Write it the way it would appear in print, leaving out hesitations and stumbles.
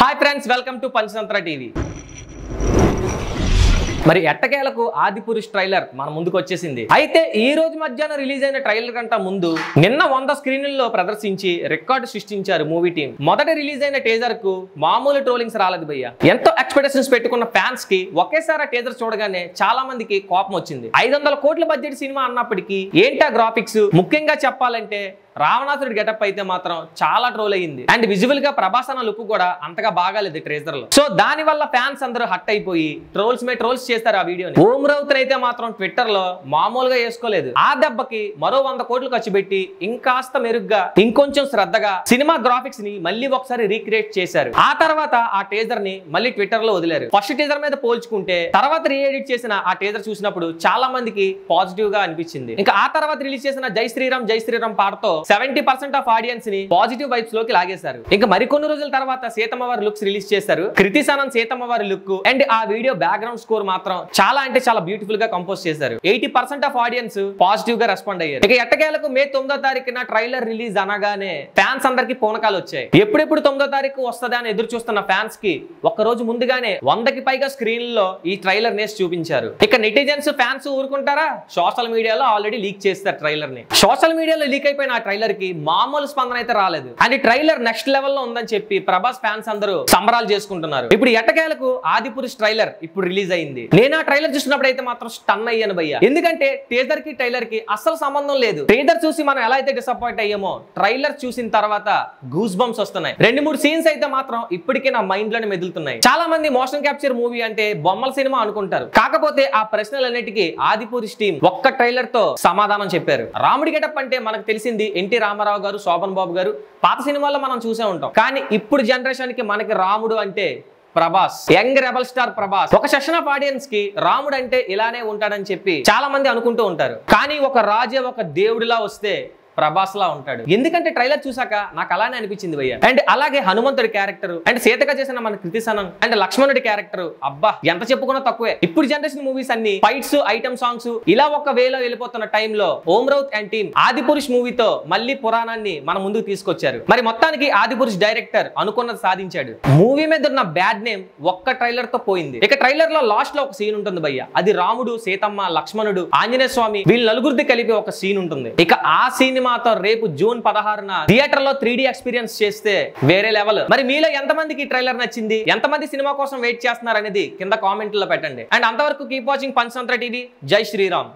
Hi friends, welcome to Panchatantra TV. మరి ఎట్టకేలకు Adipurush trailer మన ముందుకు వచ్చేసింది. అయితే ఈ రోజు మధ్యాహ్నం రిలీజ్ అయిన ట్రైలర్ కంటే ముందు నిన్న 100 స్క్రీన్లలో ప్రదర్శించి రికార్డు సృష్టించారు మూవీ టీం. మొదట రిలీజ్ అయిన టీజర్ కు మామూలు ట్రోలింగ్స్ రాలేదు భయ్య. ఎంతో ఎక్స్పెక్టేషన్స్ పెట్టుకున్న ఫ్యాన్స్ కి ఒకేసారి టీజర్ చూడగానే చాలా మందికి కోపం వచ్చింది. 500 కోట్ల బడ్జెట్ సినిమా అన్నప్పటికీ ఏంటా గ్రాఫిక్స్, ముఖ్యంగా చెప్పాలంటే రావణాసురుడి గెటప్ అయితే మాత్రం చాలా ట్రోల్ అయ్యింది. అండ్ విజువల్ గా ప్రభాస్ అన్న లుక్ కూడా అంతగా బాగాలేదు ట్రేజర్ లో. సో దాని వల్ల ఫ్యాన్స్ అందరూ హట్ అయిపోయి ట్రోల్స్ మే ట్రోల్స్ చేస్తారు ఆ వీడియోని. ఓం రౌత్ అయితే మాత్రం ట్విట్టర్ లో మామూలుగా వేసుకోలేదు. ఆ దెబ్బకి మరో 100 కోట్లు ఖర్చు పెట్టి ఇంకాస్త మెరుగ్గా, ఇంకొంచెం శ్రద్ధగా సినిమా గ్రాఫిక్స్ ని మళ్ళీ ఒకసారి రీక్రియేట్ చేశారు. ఆ తర్వాత ఆ టీజర్ ని మళ్ళీ ట్విట్టర్ లో వదిలేరు. ఫస్ట్ టీజర్ మీద పోల్చుకుంటే తర్వాత రీఎడిట్ చేసిన ఆ టీజర్ చూసినప్పుడు చాలా మందికి పాజిటివ్ గా అనిపించింది. ఇంకా ఆ తర్వాత రిలీజ్ చేసిన జై శ్రీరామ్ పాటతో 70% ఆఫ్ ఆడియన్స్ ని పాజిటివ్ వైబ్స్ లోకి లాగేశారు. ఇంకా మరికొన్ని రోజుల తర్వాత సీతమ్మ వారి లుక్స్ రిలీజ్ చేశారు. కృతి సనన్ సీతమ్మ వారి లుక్ అండ్ ఆ వీడియో బ్యాక్గ్రౌండ్ స్కోర్ మాత్రం చాలా అంటే చాలా బ్యూటిఫుల్ గా కంపోజ్ చేశారు. 80% ఆఫ్ ఆడియన్స్ పాజిటివ్ గా రెస్పాండ్ అయ్యారు. ఇక ఎట్టకేలకు మే 9వ తారీఖున ట్రైలర్ రిలీజ్ అనగానే ఫ్యాన్స్ అందరికి పూనకాలు వచ్చాయి. ఎప్పుడెప్పుడు 9వ తారీఖు వస్తుందా అని ఎదురు చూస్తున్న ఫ్యాన్స్ కి ఒక్క రోజు ముందుగానే 100కి పైగా స్క్రీన్ లో ఈ ట్రైలర్ నేసి చూపించారు. ఇక నెటిజన్స్ ఫ్యాన్స్ ఊరుకుంటారా? సోషల్ మీడియాలో ఆల్రెడీ లీక్ చేస్తారు ట్రైలర్ ని. సోషల్ మీడియాలో లీక్ అయిపోయిన ట్రైలర్ కి మామూలు స్పందన అయితే రాలేదు. అండ్ ట్రైలర్ నెక్స్ట్ లెవెల్ లో ఉందని చెప్పి ప్రభాస్ ఫ్యాన్స్ అందరూ సంబరాలు చేసుకుంటున్నారు. ఇప్పుడు ఎట్టకేలకు ఆదిపురుష్ ట్రైలర్ ఇప్పుడు రిలీజ్ అయింది. నేను ఆ ట్రైలర్ చూసినప్పుడు అయితే మాత్రం స్టన్ అయ్యాను భయ్య. ఎందుకంటే టీజర్ కి ట్రైలర్ కి అసలు సంబంధం లేదు. ట్రైలర్ చూసి మనం ఎలా అయితే డిసప్పాయింట్ అయ్యామో ట్రైలర్ చూసిన తర్వాత గూస్ బంప్స్ వస్తున్నాయి. 2-3 సీన్స్ అయితే మాత్రం ఇప్పటికే నా మైండ్ లోనే మెదులుతున్నాయి. చాలా మంది మోషన్ క్యాప్చర్ మూవీ అంటే బొమ్మల సినిమా అనుకుంటారు. కాకపోతే ఆ ప్రశ్నలన్నిటికీ ఆదిపురుష్ టీం ఒక్క ట్రైలర్ తో సమాధానం చెప్పారు. రాముడి గెటప్ అంటే మనకు తెలిసింది ఎన్టీ రామారావు గారు, శోభన్ బాబు గారు, పాత సినిమాల్లో మనం చూసే ఉంటాం. కానీ ఇప్పుడు జనరేషన్ కి మనకి రాముడు అంటే Prabhas, young rebel star Prabhas. ఒక సెక్షన్ ఆఫ్ ఆడియన్స్ కి రాముడు అంటే ఇలానే ఉంటాడని చెప్పి చాలా మంది అనుకుంటూ ఉంటారు. కానీ ఒక రాజే ఒక దేవుడిలా వస్తే ప్రభాస్ లా ఉంటాడు. ఎందుకంటే ట్రైలర్ చూసాక నాకు అలానే అనిపించింది భయ్య. అండ్ అలాగే హనుమంతుడి క్యారెక్టర్ అండ్ సీతగా చేసిన మన కృతి సనన్ అండ్ లక్ష్మణుడి క్యారెక్టర్, అబ్బా ఎంత చెప్పుకున్నా తక్కువే. ఇప్పుడు జనరేషన్ మూవీస్ అన్ని ఫైట్స్, ఐటమ్ సాంగ్స్ ఇలా ఒక వేలో వెళ్ళిపోతున్న టైంలో ఓం రౌత్ అండ్ టీమ్ ఆదిపురుష్ మూవీతో మళ్ళీ పురాణాన్ని మన ముందుకు తీసుకొచ్చారు. మరి మొత్తానికి ఆదిపురుష్ డైరెక్టర్ అనుకున్నది సాధించాడు. మూవీ మీద ఉన్న బ్యాడ్ నేమ్ ఒక్క ట్రైలర్ తో పోయింది. ఇక ట్రైలర్ లో లాస్ట్ లో ఒక సీన్ ఉంటుంది భయ్య. అది రాముడు, సీతమ్మ, లక్ష్మణుడు, ఆంజనేయ స్వామి వీళ్ళ నలుగురిది కలిపి ఒక సీన్ ఉంటుంది. ఇక ఆ సీన్ మాత్రం రేపు జూన్ 16న థియేటర్ లో 3D ఎక్స్పీరియన్స్ చేస్తే వేరే లెవెల్. మరి మీలో ఎంతమందికి ట్రైలర్ నచ్చింది, ఎంతమంది సినిమా కోసం వెయిట్ చేస్తున్నారు అనేది కింద కామెంట్ లో పెట్టండి. అండ్ అంతవరకు కీప్ వాచింగ్ పంచతంత్ర టీవీ. జై శ్రీరామ్.